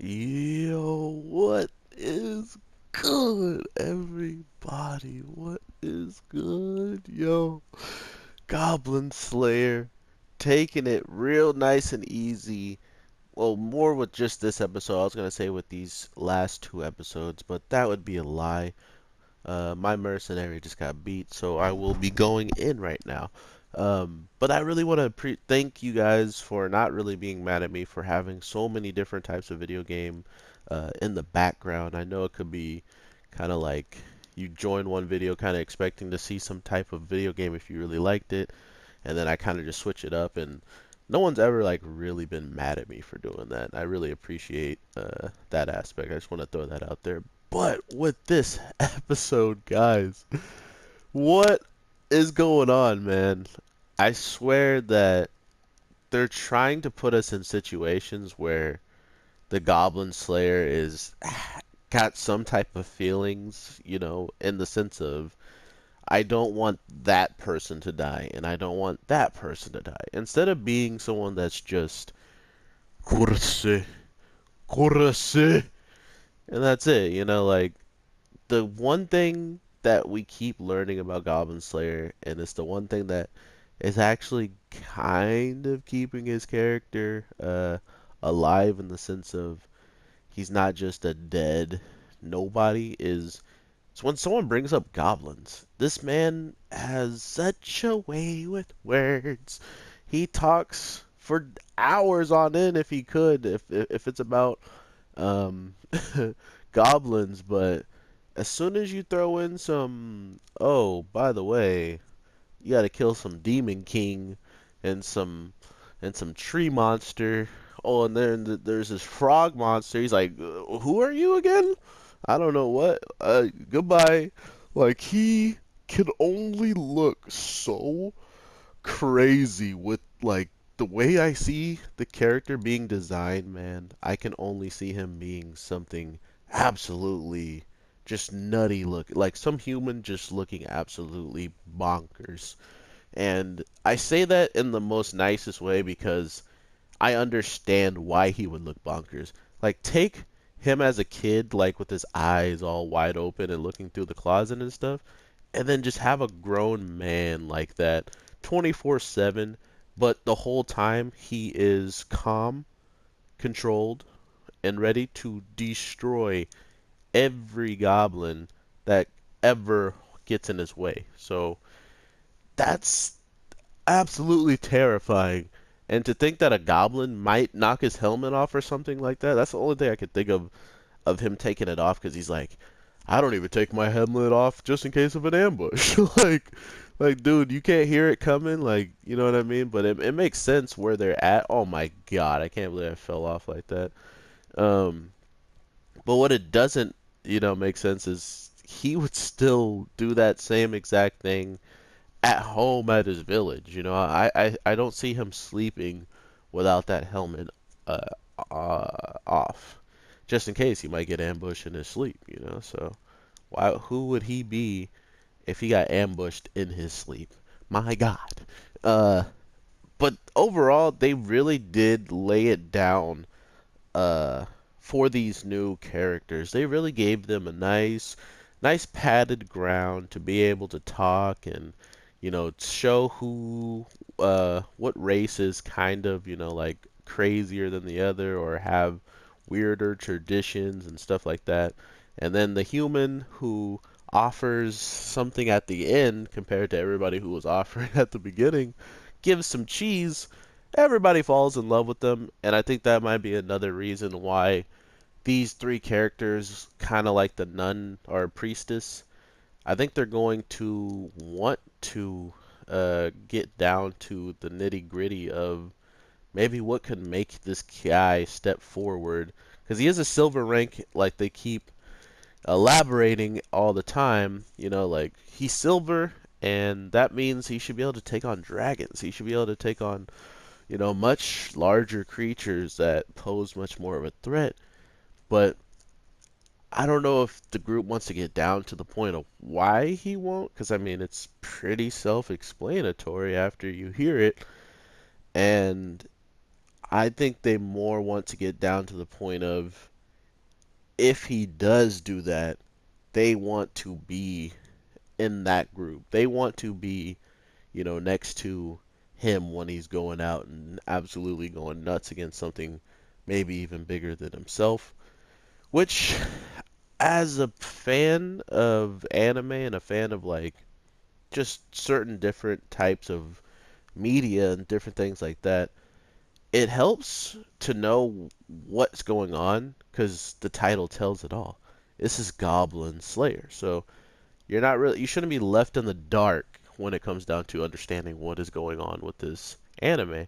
Yo, what is good, everybody? What is good? Yo, Goblin Slayer, taking it real nice and easy. Well, more with just this episode. I was gonna say with these last two episodes, but that would be a lie. My mercenary just got beat, so I will be going in right now. But I really want to thank you guys for not really being mad at me for having so many different types of video game in the background. I know it could be kind of like you join one video kind of expecting to see some type of video game if you really liked it, and then I kind of just switch it up, and no one's ever like really been mad at me for doing that. I really appreciate that aspect. I just want to throw that out there. But with this episode, guys, what is going on, man? I swear that they're trying to put us in situations where the Goblin Slayer is got some type of feelings, in the sense of I don't want that person to die and I don't want that person to die. Instead of being someone that's just kurse, kurse, and that's it, like the one thing that we keep learning about Goblin Slayer, and it's the one thing that is actually kind of keeping his character alive in the sense of he's not just a dead nobody, is it's when someone brings up goblins. This man has such a way with words. He talks for hours on end if he could, if it's about um, goblins, but as soon as you throw in some, oh, by the way, you got to kill some demon king and some tree monster. Oh, and then there's this frog monster. He's like, who are you again? I don't know what. Goodbye. Like he can only look so crazy with like the way I see the character being designed, man. I can only see him being something absolutely just nutty look, like some human just looking absolutely bonkers. And I say that in the most nicest way because I understand why he would look bonkers. Like take him as a kid, like with his eyes all wide open and looking through the closet and stuff, and then just have a grown man like that 24/7, but the whole time he is calm, controlled, and ready to destroy every goblin that ever gets in his way. So that's absolutely terrifying. And to think that a goblin might knock his helmet off or something like that, that's the only thing I could think of him taking it off because he's like, I don't even take my helmet off just in case of an ambush. like, dude, you can't hear it coming. Like, you know what I mean? But it makes sense where they're at. Oh my God, I can't believe I fell off like that. Um, but what it doesn't, make sense is he would still do that same exact thing at home at his village. I don't see him sleeping without that helmet uh, off, just in case he might get ambushed in his sleep. So who would he be if he got ambushed in his sleep? My God. Uh, but overall, they really did lay it down uh, for these new characters. They really gave them a nice padded ground to be able to talk and show what race is kind of like crazier than the other or have weirder traditions and stuff like that. And then the human who offers something at the end compared to everybody who was offering at the beginning gives some cheese. Everybody falls in love with them, and I think that might be another reason why these three characters, kind of like the nun or priestess, I think they're going to want to get down to the nitty gritty of maybe what could make this guy step forward. Because he is a silver rank, like they keep elaborating all the time, like he's silver, and that means he should be able to take on dragons. He should be able to take on much larger creatures that pose much more of a threat. But I don't know if the group wants to get down to the point of why he won't, because I mean, it's pretty self explanatory after you hear it. And I think they more want to get down to the point of if he does do that, they want to be in that group. They want to be, next to him when he's going out and absolutely going nuts against something maybe even bigger than himself. Which, as a fan of anime and a fan of like just certain different types of media and different things like that, it helps to know what's going on because the title tells it all. This is Goblinslayer, so you shouldn't be left in the dark when it comes down to understanding what is going on with this anime.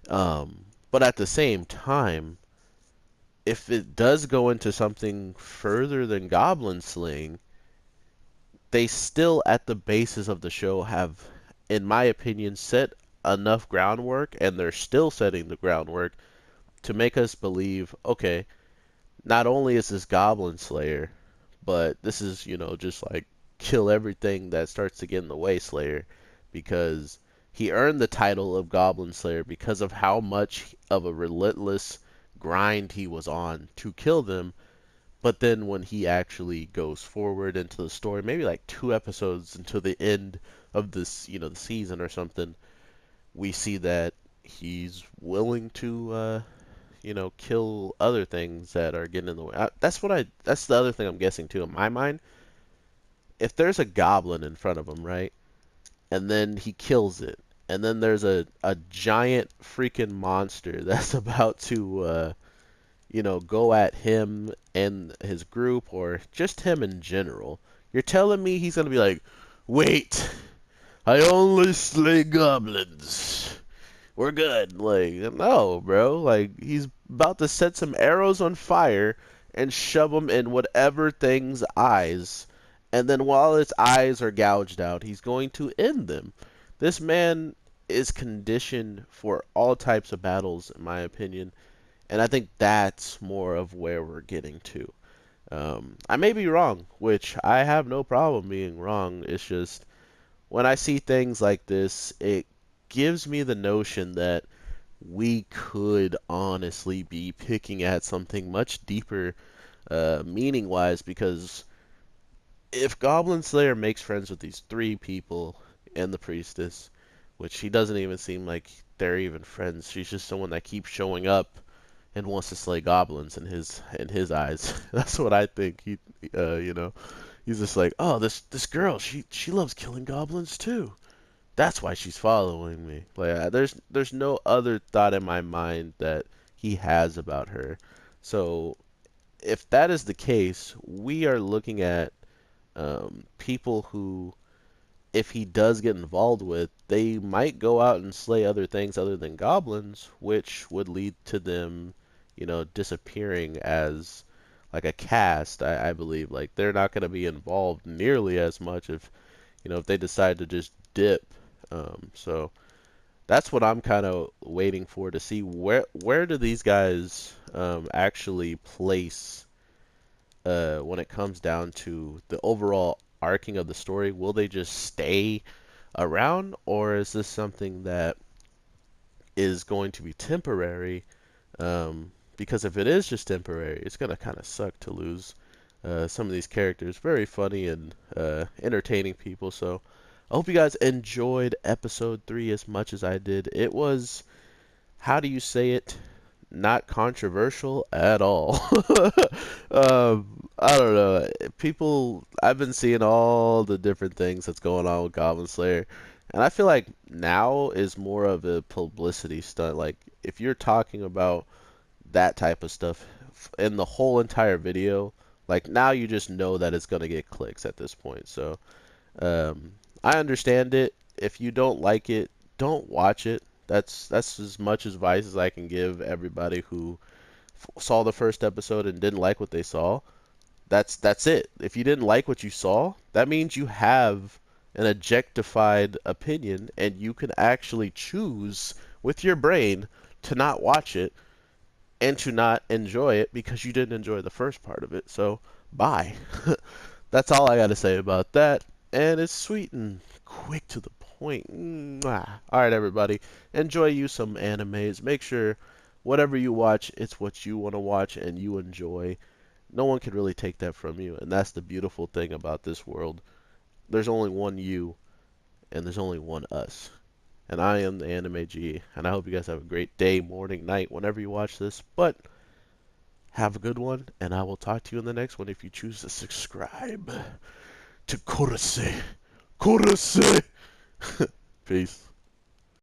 But at the same time, if it does go into something further than goblin slaying, they still at the basis of the show have, in my opinion, set enough groundwork, and they're still setting the groundwork to make us believe, okay, not only is this Goblin Slayer, but this is, just like kill everything that starts to get in the way Slayer, because he earned the title of Goblin Slayer because of how much of a relentless grind he was on to kill them. But then when he actually goes forward into the story, maybe like 2 episodes into the end of this, the season or something, we see that he's willing to, kill other things that are getting in the way. That's the other thing I'm guessing too in my mind. If there's a goblin in front of him, right, and then he kills it, and then there's a giant freaking monster that's about to, go at him and his group, or just him in general, you're telling me he's gonna be like, wait, I only slay goblins. We're good. Like, no, bro. Like, he's about to set some arrows on fire and shove them in whatever thing's eyes. And then while its eyes are gouged out, he's going to end them. This man is conditioned for all types of battles, in my opinion. And I think that's more of where we're getting to. I may be wrong, which I have no problem being wrong. It's just when I see things like this, it gives me the notion that we could honestly be picking at something much deeper, meaning wise, because if Goblin Slayer makes friends with these 3 people and the priestess, which he doesn't even seem like they're even friends, she's just someone that keeps showing up and wants to slay goblins in his eyes. That's what I think. He's just like, oh, this girl, she loves killing goblins too. That's why she's following me. Like, there's no other thought in my mind that he has about her. So if that is the case, we are looking at people who, if he does get involved with, they might go out and slay other things other than goblins, which would lead to them, disappearing as like a cast. I believe like they're not going to be involved nearly as much if they decide to just dip. So that's what I'm kind of waiting for to see where do these guys actually place when it comes down to the overall arcing of the story. Will they just stay around, or is this something that is going to be temporary? Because if it is just temporary, it's gonna kind of suck to lose some of these characters. Very funny and entertaining people. So I hope you guys enjoyed episode 3 as much as I did. It was, how do you say it? Not controversial at all. I don't know. I've been seeing all the different things that's going on with Goblin Slayer, and I feel like now is more of a publicity stunt. Like, if you're talking about that type of stuff in the whole entire video, like now you just know that it's gonna get clicks at this point. So, I understand it. If you don't like it, don't watch it. That's as much advice as I can give everybody who saw the first episode and didn't like what they saw. That's it. If you didn't like what you saw, that means you have an objectified opinion, and you can actually choose with your brain to not watch it and to not enjoy it because you didn't enjoy the first part of it. So, bye. That's all I got to say about that. And it's sweet and quick to the point. Mwah. All right, everybody. Enjoy you some animes. Make sure whatever you watch, it's what you want to watch and you enjoy. No one can really take that from you, and that's the beautiful thing about this world. There's only one you, and there's only one us. And I am the Anime G, and I hope you guys have a great day, morning, night, whenever you watch this. But have a good one, and I will talk to you in the next one if you choose to subscribe to Korose. Korose! Peace.